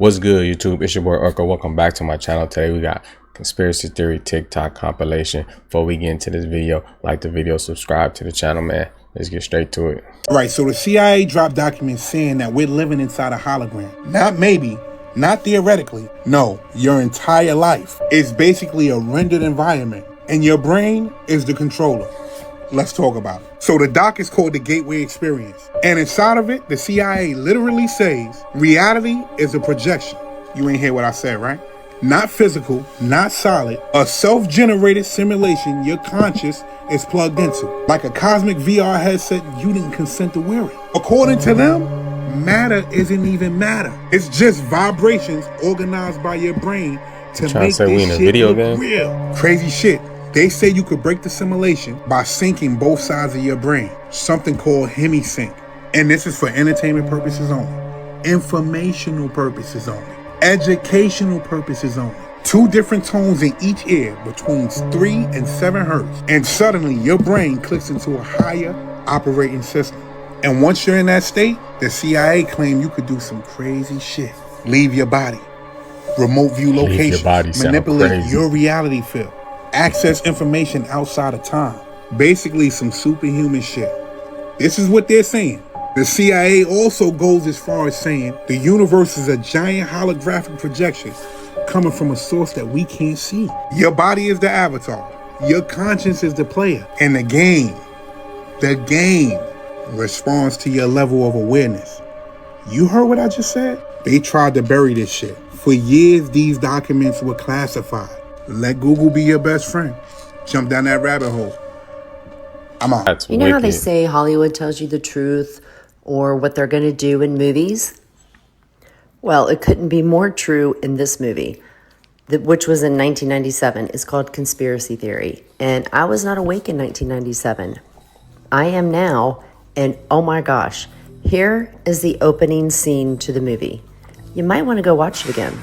What's good, YouTube? It's your boy Urko. Welcome back to my channel. Today we got conspiracy theory TikTok compilation. Before we get into this video, like the video, subscribe to the channel, man. Let's get straight to it. Right, so the CIA dropped documents saying that we're living inside a hologram. Not maybe, not theoretically. No, your entire life is basically a rendered environment, and your brain is the controller. Let's talk about it. So the doc is called the Gateway Experience. And inside of it, the CIA literally says reality is a projection. You ain't hear what I said, right? Not physical, not solid, a self-generated simulation your conscious is plugged into. Like a cosmic VR headset you didn't consent to wear it. According to them, matter isn't even matter. It's just vibrations organized by your brain to make this shit look real. Crazy shit. They say you could break the simulation by syncing both sides of your brain, something called hemisync. And this is for entertainment purposes only, informational purposes only, educational purposes only. 2 different tones in each ear between 3 and 7 hertz. And suddenly your brain clicks into a higher operating system. And once you're in that state, the CIA claim you could do some crazy shit. Leave your body, remote view locations, manipulate your reality field, access information outside of time. Basically some superhuman shit. This is what they're saying. The CIA also goes as far as saying the universe is a giant holographic projection coming from a source that we can't see. Your body is the avatar. Your conscience is the player. And the game responds to your level of awareness. You heard what I just said? They tried to bury this shit. For years, these documents were classified. Let Google be your best friend. Jump down that rabbit hole. I'm out. That's you know how they say Hollywood tells you the truth or what they're going to do in movies? Well, it couldn't be more true in this movie, which was in 1997. It's called Conspiracy Theory. And I was not awake in 1997. I am now, and oh my gosh, here is the opening scene to the movie. You might want to go watch it again.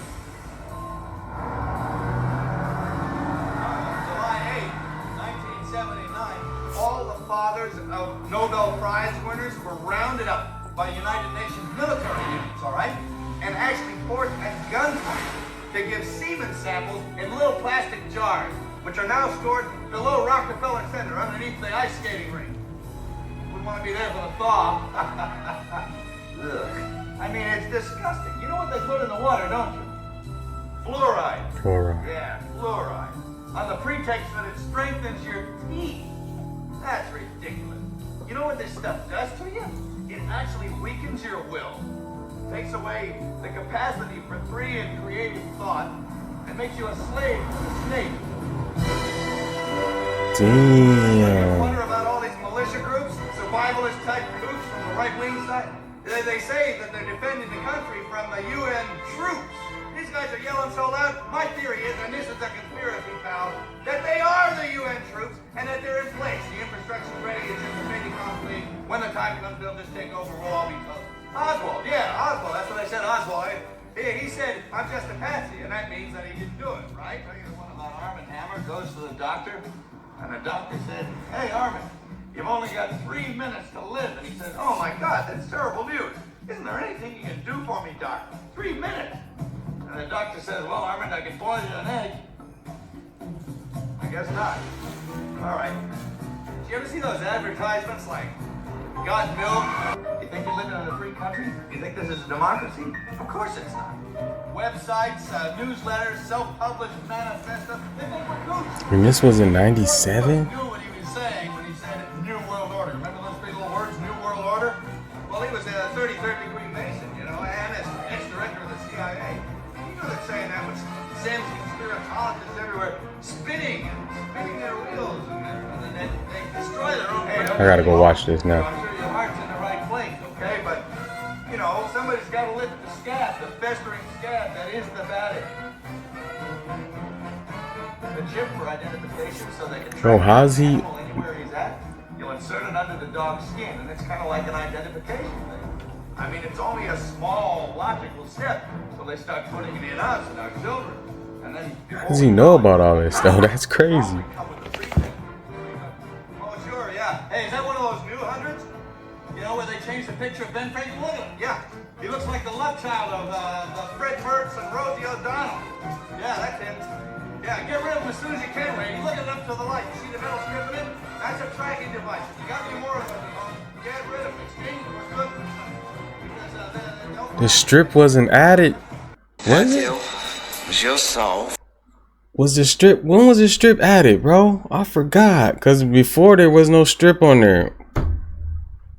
Of Nobel Prize winners were rounded up by United Nations military units, all right? And actually forced at gunpoint to give semen samples in little plastic jars, which are now stored below Rockefeller Center underneath the ice skating rink. Wouldn't want to be there for the thaw. Ugh. I mean, it's disgusting. You know what they put in the water, don't you? Fluoride. Fluoride. Yeah, fluoride. On the pretext that it strengthens your teeth. That's ridiculous. You know what this stuff does to you? It actually weakens your will, takes away the capacity for free and creative thought, and makes you a slave to the snake. Damn. You wonder about all these militia groups, survivalist type groups from the right-wing side? They say that they're defending the country from the UN troops. These guys are yelling so loud. My theory is, and this is a conspiracy, pal, that they are the UN troops and that they're in place. The infrastructure's ready. It's just a fait accompli. When the time comes, they'll just take over. We'll all be toast. Oswald, yeah, Oswald. That's what I said, Oswald. He said, I'm just a patsy, and that means that he didn't do it, right? The one about Arm and Hammer goes to the doctor, and the doctor said, hey, Armin, you've only got 3 minutes to live. And he said, oh my God, that's terrible news. Isn't there anything you can do for me, Doc? 3 minutes. And the doctor says, well, Armin, I can boil you an egg. I guess not. All right. Do you ever see those advertisements like, got milk? You think you're living in a free country? You think this is a democracy? Of course it's not. Websites, newsletters, self-published manifestos, they think we're coots. And this was in 97? He knew what he was saying when he said New World Order. Remember those big little words, New World Order? Well, he was a 33rd degree Mason, you know, and as ex-director of the CIA. He knew that saying that was Sam's conspiratologists everywhere spinning their wheels, and then they destroy their own head. I gotta go watch this now. I'm sure your heart's in the right place, okay? But, you know, somebody's got to lift the scab, the festering scab that is the batter. The chip for identification so they can track how's he? the animal anywhere he's at. You'll insert it under the dog's skin, and it's kind of like an identification thing. I mean, it's only a small logical step, so they start putting it in us and our children. And then How does he know about all this stuff? That's crazy. Oh, sure, yeah. Hey, is that one of those new hundreds? You know, where they changed the picture of Ben Franklin? Look at him. Yeah. He looks like the love child of Fred Murray. go Donald. Yeah, that's him. Yeah, get rid of him as soon as you can, Ray. He's looking up to the light. You see the metal strip in it? That's a tracking device. You got any more of them? Get rid of him. Exchange him for good. The strip wasn't added. Was it? Was your soul? Was the strip? When was the strip added, bro? I forgot. Because before there was no strip on there.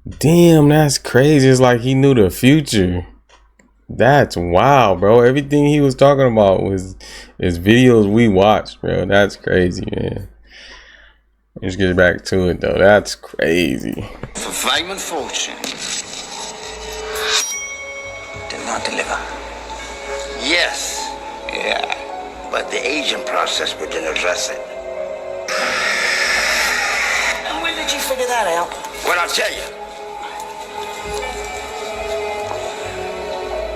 Damn, that's crazy. It's like he knew the future. That's wild, bro. Everything he was talking about is videos we watched, bro. That's crazy, man. Let's get back to it, though. That's crazy. For fame and fortune. Did not deliver. Yes. Yeah. But the aging process didn't address it. And when did you figure that out? Well, I'll tell you.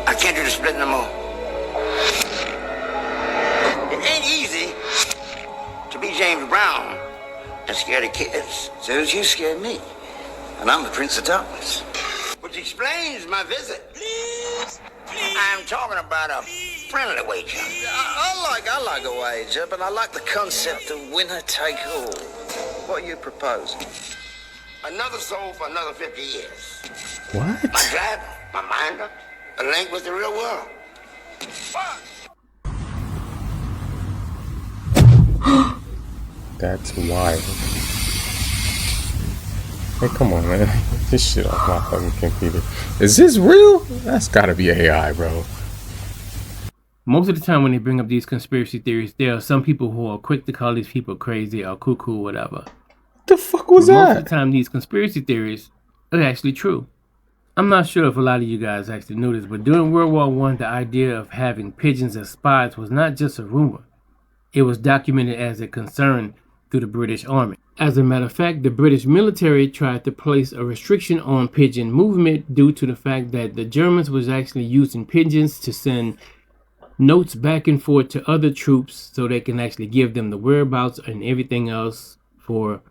I can't do the split no more. It ain't easy to be James Brown and scare the kids. So as you scared me. And I'm the Prince of Darkness. Which explains my visit. Please. I'm talking about a friendly wager. I like a wager, but I like the concept of winner take all. What are you proposing? Another soul for another 50 years. What? My drive, my mind, a link with the real world. That's wild. Hey, come on, man. Get this shit off my fucking computer. Is this real? That's gotta be AI, bro. Most of the time when they bring up these conspiracy theories, there are some people who are quick to call these people crazy or cuckoo, whatever. What the fuck was But that? most of the time, these conspiracy theories are actually true. I'm not sure if a lot of you guys actually knew this, but during World War I, the idea of having pigeons as spies was not just a rumor. It was documented as a concern through the British Army. As a matter of fact, the British military tried to place a restriction on pigeon movement due to the fact that the Germans was actually using pigeons to send notes back and forth to other troops so they can actually give them the whereabouts and everything else for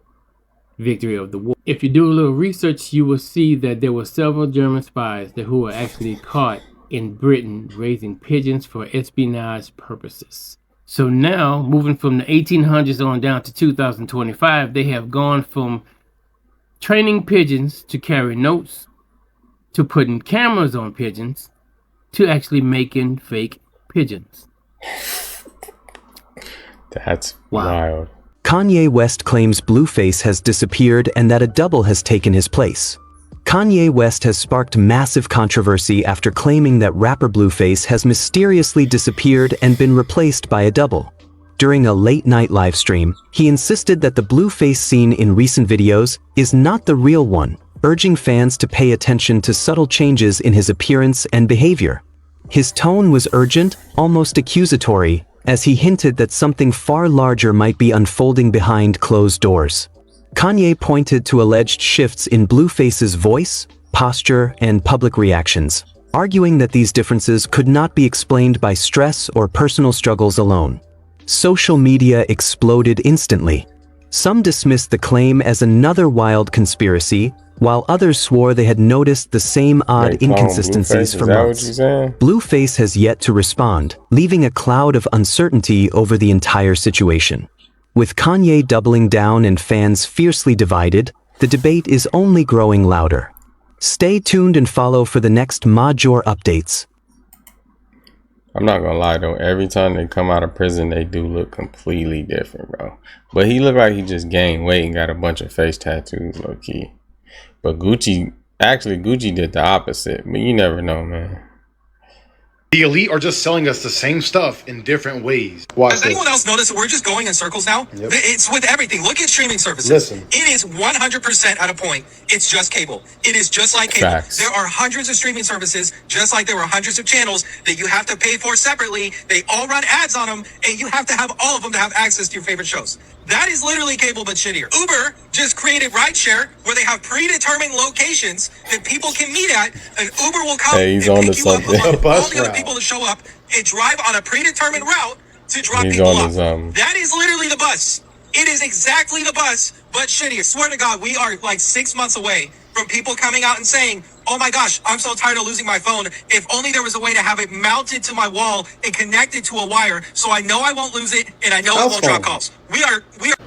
victory of the war. If you do a little research, you will see that there were several German spies who were actually caught in Britain raising pigeons for espionage purposes. So now, moving from the 1800s on down to 2025, they have gone from training pigeons to carry notes, to putting cameras on pigeons, to actually making fake pigeons. That's wild. Kanye West claims Blueface has disappeared and that a double has taken his place. Kanye West has sparked massive controversy after claiming that rapper Blueface has mysteriously disappeared and been replaced by a double. During a late-night live stream, he insisted that the Blueface seen in recent videos is not the real one, urging fans to pay attention to subtle changes in his appearance and behavior. His tone was urgent, almost accusatory, as he hinted that something far larger might be unfolding behind closed doors. Kanye pointed to alleged shifts in Blueface's voice, posture, and public reactions, arguing that these differences could not be explained by stress or personal struggles alone. Social media exploded instantly. Some dismissed the claim as another wild conspiracy, while others swore they had noticed the same odd inconsistencies for months. Blueface has yet to respond, leaving a cloud of uncertainty over the entire situation. With Kanye doubling down and fans fiercely divided, the debate is only growing louder. Stay tuned and follow for the next Major updates. I'm not gonna lie though, every time they come out of prison, they do look completely different, bro. But he looked like he just gained weight and got a bunch of face tattoos, low key. But Gucci did the opposite, but you never know, man. The elite are just selling us the same stuff in different ways. Does anyone else notice that we're just going in circles now? Yep. It's with everything. Look at streaming services. Listen. It is 100% at a point. It's just cable. It is just like cable. Facts. There are hundreds of streaming services, just like there were hundreds of channels that you have to pay for separately. They all run ads on them, and you have to have all of them to have access to your favorite shows. That is literally cable, but shittier. Uber just created rideshare where they have predetermined locations that people can meet at, and Uber will come Hey, he's and on pick to you up something. along with all the other route. people that show up and drive on a predetermined route to drop He's people on off. his, That is literally the bus. It is exactly the bus, but shittier. Swear to God, we are like 6 months away from people coming out and saying, oh my gosh, I'm so tired of losing my phone. If only there was a way to have it mounted to my wall and connected to a wire so I know I won't lose it and I know it won't drop calls. We are.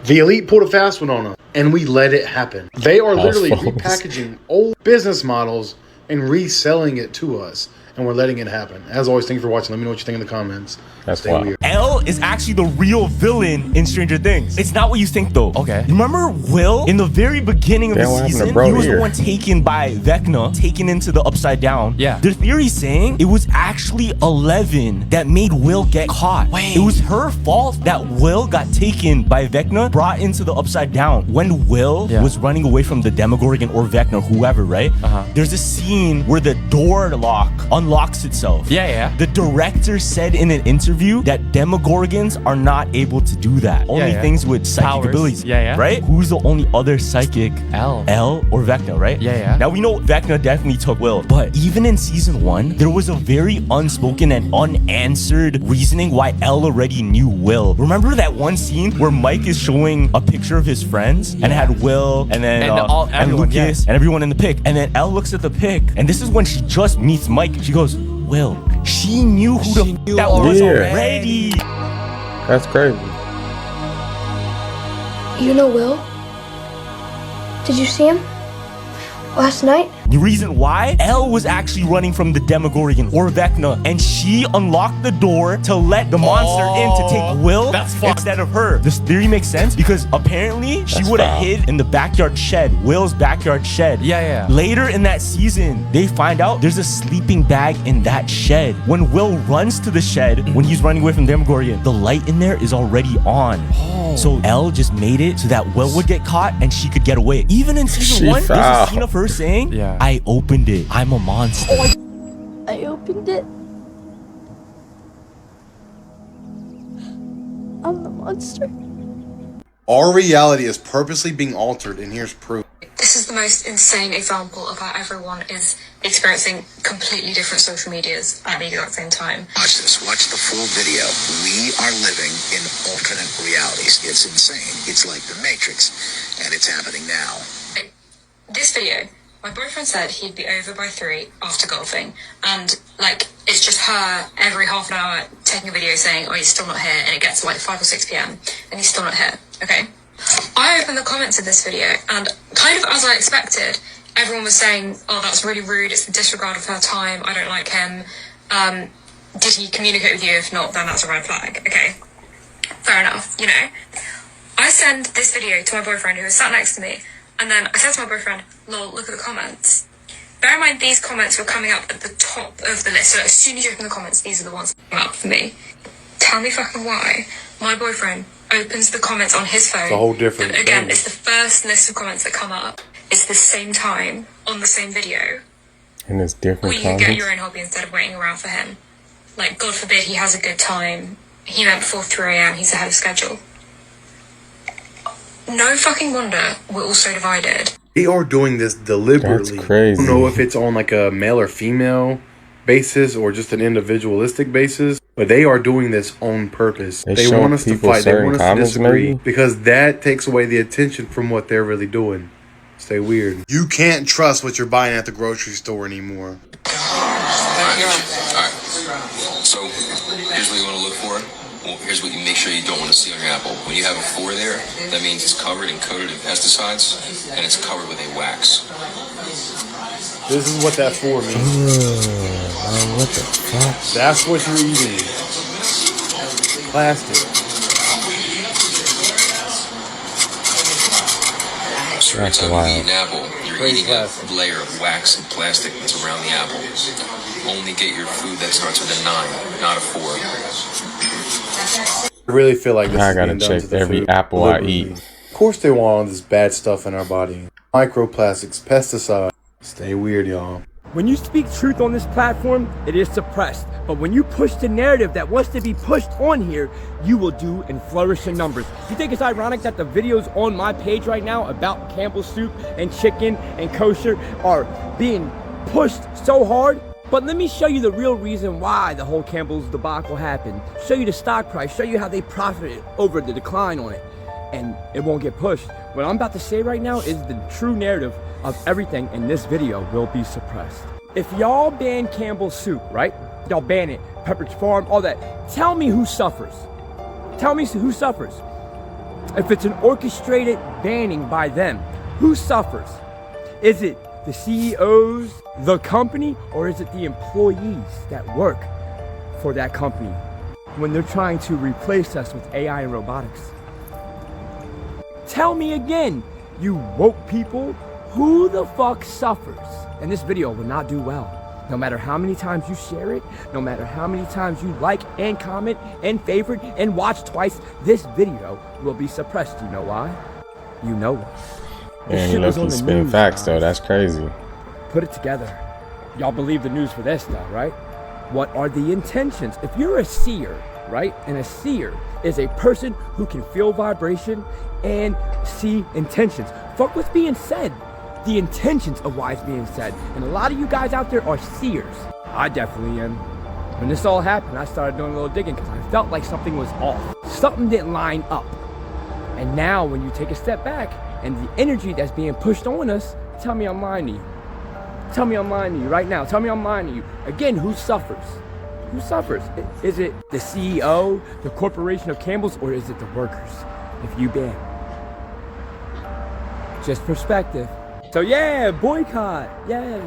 The elite pulled a fast one on us, and we let it happen. They are literally phones. repackaging old business models and reselling it to us, and we're letting it happen. As always, thank you for watching. Let me know what you think in the comments. That's Stay wild. weird. Elle is actually the real villain in Stranger Things. It's not what you think though. Okay. Remember Will in the very beginning of Damn, the what happened to season? bro He was here? the one taken by Vecna, taken into the Upside Down. Yeah. Their theory saying it was actually 11 that made Will get caught. Wait. It was her fault that Will got taken by Vecna, brought into the Upside Down. When Will was running away from the Demogorgon or Vecna, whoever, right? There's a scene where the door lock unlocks itself. Yeah. The director said in an interview that Demogorgons are not able to do that. Only yeah. things with psychic Powers. abilities. Yeah. Right? Who's the only other psychic? Elle. Elle or Vecna, right? Yeah. Now we know Vecna definitely took Will, but even in season 1, there was a very unspoken and unanswered reasoning why Elle already knew Will. Remember that one scene where Mike is showing a picture of his friends and it had Will and then And everyone, Lucas and everyone in the pic, and then Elle looks at the pic, and this is when she just meets Mike. She goes, Will. She knew who the f- that was already. That's crazy. You know Will? Did you see him? Last night? The reason why? Elle was actually running from the Demogorgon or Vecna, and she unlocked the door to let the monster in to take Will instead of her. This theory makes sense because apparently she would have hid in the backyard shed, Will's backyard shed. Yeah. Later in that season, they find out there's a sleeping bag in that shed. When Will runs to the shed, when he's running away from Demogorgon, the light in there is already on. So Elle just made it so that Will would get caught and she could get away. Even in season 1, there's a scene of her saying, I opened it. I'm a monster. I opened it. I'm the monster. Our reality is purposely being altered, and here's proof. This is the most insane example of how everyone is experiencing completely different social medias at the exact same time. Watch this. Watch the full video. We are living in alternate realities. It's insane. It's like the Matrix, and it's happening now. This video, my boyfriend said he'd be over by 3 after golfing, and like it's just her every half an hour taking a video saying, oh, he's still not here, and it gets to like 5 or 6 p.m. and he's still not here. Okay, I opened the comments of this video, and kind of as I expected, everyone was saying, oh, that's really rude, it's the disregard of her time, I don't like him. Did he communicate with you? If not, then that's a red flag. Okay, fair enough, you know. I send this video to my boyfriend who was sat next to me, and then I said to my boyfriend, lol, look at the comments. Bear in mind, these comments were coming up at the top of the list. So as soon as you open the comments, these are the ones that come up for me. Tell me fucking why my boyfriend opens the comments on his phone. It's a whole different and again, thing. it's the first list of comments that come up. It's the same time on the same video. And it's different Or you get comments. your own hobby instead of waiting around for him. Like, God forbid he has a good time. He went before 3 a.m. He's ahead of schedule. No fucking wonder we're all so divided. They are doing this deliberately. That's crazy. I don't know if it's on like a male or female basis or just an individualistic basis, but they are doing this on purpose. They They show want us to people fight. They certain want us to comments, disagree maybe? because that takes away the attention from what they're really doing. Stay weird. You can't trust what you're buying at the grocery store anymore. Alright, so here's what you want to look for. Well, here's what you make sure you don't want to see on your apple. When you have a 4 there, that means it's covered and coated in pesticides, and it's covered with a wax. This is what that 4 means. What the fuck? That's what you're eating. Plastic. So every That's time wild. you eat an apple, you're eating a layer of wax and plastic that's around the apple. Only get your food that starts with a 9, not a 4. I really feel like this I is gotta being done check to the every food apple I deliberately. eat. Of course they want all this bad stuff in our body. Microplastics, pesticides. Stay weird, y'all. When you speak truth on this platform, it is suppressed. But when you push the narrative that wants to be pushed on here, you will do and flourish in numbers. You think it's ironic that the videos on my page right now about Campbell's soup and chicken and kosher are being pushed so hard? But let me show you the real reason why the whole Campbell's debacle happened. Show you the stock price, show you how they profited over the decline on it. And it won't get pushed. What I'm about to say right now is the true narrative of everything in this video will be suppressed. If y'all ban Campbell's soup, right? Y'all ban it, Pepperidge Farm, all that. Tell me who suffers. Tell me who suffers. If it's an orchestrated banning by them, who suffers? Is it the CEOs, the company, or is it the employees that work for that company when they're trying to replace us with AI and robotics? Tell me again, you woke people, who the fuck suffers? And this video will not do well. No matter how many times you share it, no matter how many times you like and comment and favorite and watch twice, this video will be suppressed. You know why? You know why. Man, you look, he's spitting facts though. That's crazy. Put it together. Y'all believe the news for this though, right? What are the intentions? If you're a seer, right? And a seer is a person who can feel vibration and see intentions. Fuck what's being said. The intentions of why it's being said. And a lot of you guys out there are seers. I definitely am. When this all happened, I started doing a little digging because I felt like something was off. Something didn't line up. And now when you take a step back and the energy that's being pushed on us, tell me I'm lying to you. Tell me I'm lying to you right now. Tell me I'm lying to you. Again, who suffers? Who suffers? Is it the CEO, the corporation of Campbell's, or is it the workers? If you ban. Just perspective. So yeah, boycott, yeah.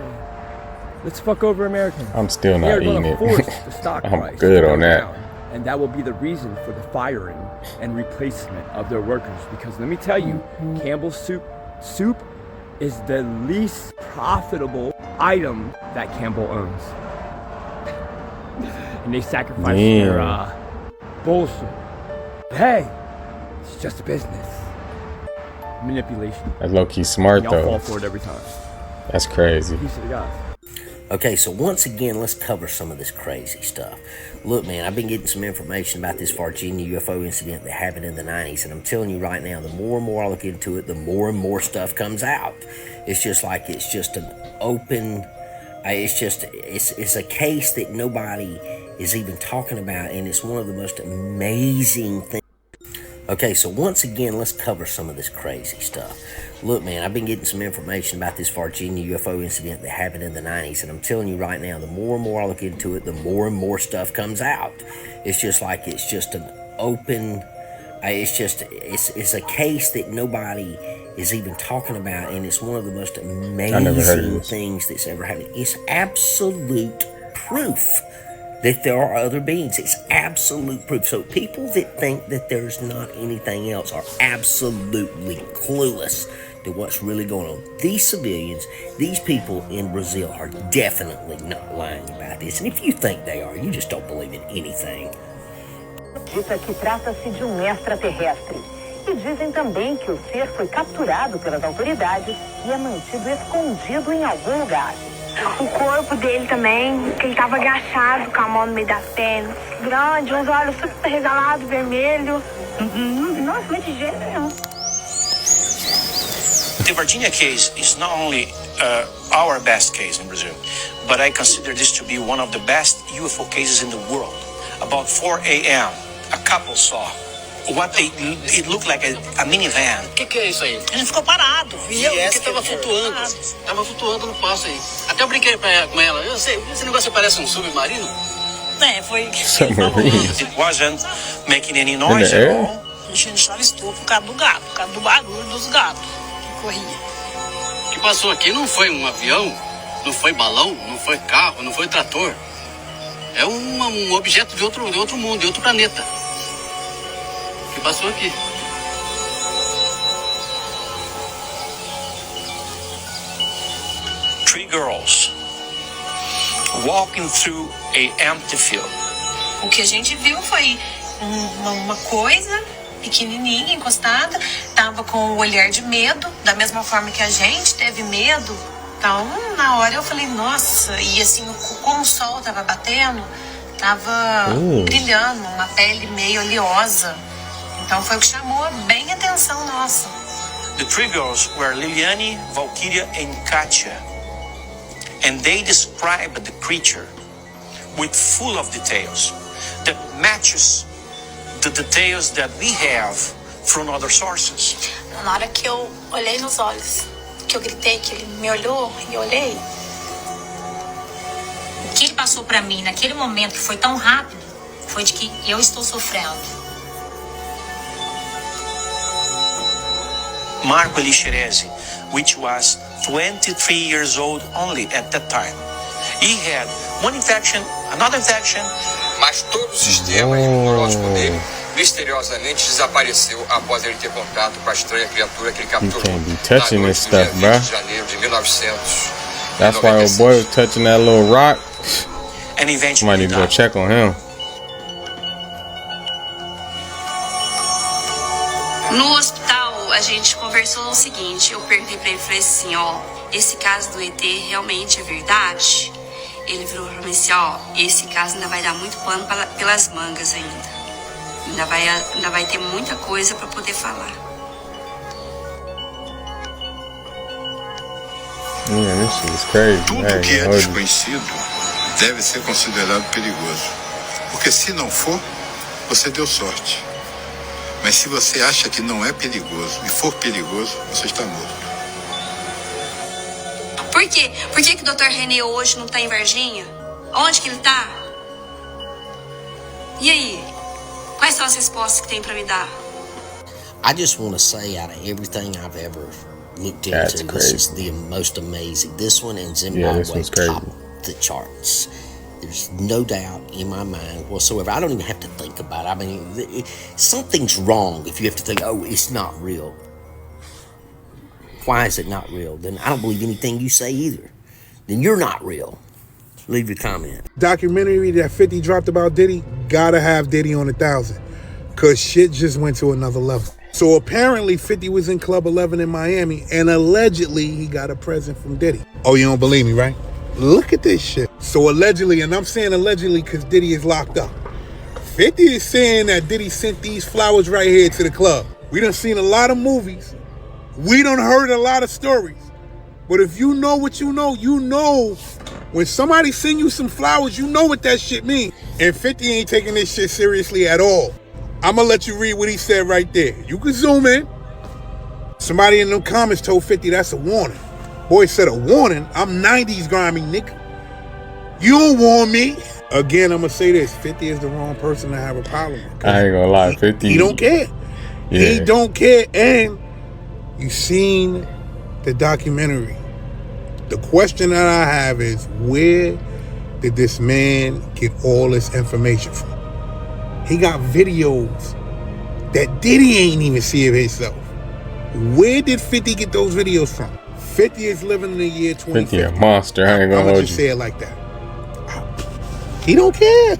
Let's fuck over Americans. I'm still not eating it. Force the stock I'm price good on that. down. And that will be the reason for the firing and replacement of their workers. Because let me tell you, Campbell's soup is the least profitable item that Campbell owns. And they sacrifice their bullshit. Hey, it's just a business. Manipulation. That's low-key smart Y'all though. fall for it every time. That's crazy. Piece of the guys. Okay, so once again, let's cover some of this crazy stuff. Look, man, I've been getting some information about this Virginia UFO incident that happened in the 90s, and I'm telling you right now, the more and more I look into it, the more and more stuff comes out. It's just like, it's just an open, it's a case that nobody is even talking about, and it's one of the most amazing things. Okay, so once again, let's cover some of this crazy stuff. Look, man, I've been getting some information about this Virginia UFO incident that happened in the 90s, and I'm telling you right now, the more and more I look into it, the more and more stuff comes out. It's just like, it's just an open, it's a case that nobody is even talking about, and it's one of the most amazing things that's ever happened. It's absolute proof that there are other beings. It's absolute proof. So people that think that there's not anything else are absolutely clueless to what's really going on. These civilians, these people in Brazil are definitely not lying about this. And if you think they are, you just don't believe in anything. Acredita que trata-se de extraterrestre. E dizem também que o ser foi capturado pelas autoridades e é mantido escondido em algum lugar. O corpo dele também, que ele tava agachado, com a mão no meio das pernas. Grande, uns olhos super regalados, vermelho. Nossa, mas de jeito nenhum. The Virginia case is not only our best case in Brazil, but I consider this to be one of the best UFO cases in the world. About 4 a.m., a couple saw it looked like a minivan. O que é isso aí? Ele ficou parado. E eu, porque tava flutuando. Tava flutuando no passo aí. Até eu brinquei com ela. Eu sei, esse negócio parece submarino? É, foi. It wasn't making any noise at all. A gente estava estupro por causa do gato, por causa do barulho dos gatos que corria. O que passou aqui não foi um avião, não foi balão, não foi carro, não foi trator. É um objeto de outro mundo, de outro planeta. Que passou aqui. Three girls walking through a empty field. O que a gente viu foi uma coisa pequenininha, encostada, tava com o olhar de medo, da mesma forma que a gente teve medo. Então, na hora eu falei, nossa, e assim, como o sol tava batendo, tava brilhando, uma pele meio oleosa. Então foi o que chamou bem a atenção nossa. The three girls were Liliane, Valkyria, and Katia. And they described the creature with full of details that matches the details that we have from other sources. Na hora que eu olhei nos olhos que eu gritei, que ele me olhou e eu olhei. O que ele passou pra mim naquele momento, que foi tão rápido, foi de que eu estou sofrendo. Marco Elixerese, which was 23 years old only at that time. He had one infection, another infection. Mas todo o sistema imunológico dele misteriosamente desapareceu após ele ter contato com a estranha criatura que ele capturou na noite do dia 20 de janeiro de 1900. That's why old boy was touching that little rock. And eventually Somebody go check on him. No hospital, a gente conversou o seguinte, eu perguntei pra ele, falei assim, ó, esse caso do ET realmente é verdade? Ele virou pra mim assim, ó, esse caso ainda vai dar muito pano pelas mangas ainda. Ainda vai ter muita coisa pra poder falar. Yeah, this shit is crazy. Tudo que é desconhecido deve ser considerado perigoso. Porque se não for, você deu sorte. Mas se você acha que não é perigoso e for perigoso, você está morto. Por quê? Por que o Dr. René hoje não tá em Varginha? Onde que ele tá? E aí? Quais são as respostas que tem pra me dar? I just want to say, out of everything I've ever looked into, this is the most amazing. This one is in my way top the charts. There's no doubt in my mind whatsoever. I don't even have to think about it. I mean, something's wrong if you have to think, oh, it's not real. Why is it not real? Then I don't believe anything you say either. Then you're not real. Leave your comment. Documentary that 50 dropped about Diddy, gotta have Diddy on 1,000. Cause shit just went to another level. So apparently 50 was in Club 11 in Miami and allegedly he got a present from Diddy. Oh, you don't believe me, right? Look at this shit. So allegedly, and I'm saying allegedly because Diddy is locked up. 50 is saying that Diddy sent these flowers right here to the club. We done seen a lot of movies. We done heard a lot of stories. But if you know what you know when somebody send you some flowers, you know what that shit means. And 50 ain't taking this shit seriously at all. I'm gonna let you read what he said right there. You can zoom in. Somebody in them comments told 50 that's a warning. Boy said a warning? I'm 90s grimy, nigga. You don't warn me. Again, I'm gonna say this. 50 is the wrong person to have a problem with. I ain't gonna lie, 50. He don't care. Yeah. He don't care. And you seen the documentary. The question that I have is, where did this man get all this information from? He got videos that Diddy ain't even see of himself. Where did 50 get those videos from? 50 is living in the year 2050. 50 a monster. I ain't gonna I'm hold just you. say it like that. He don't care.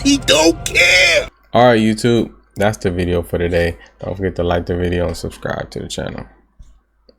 He don't care. All right, YouTube. That's the video for today. Don't forget to like the video and subscribe to the channel.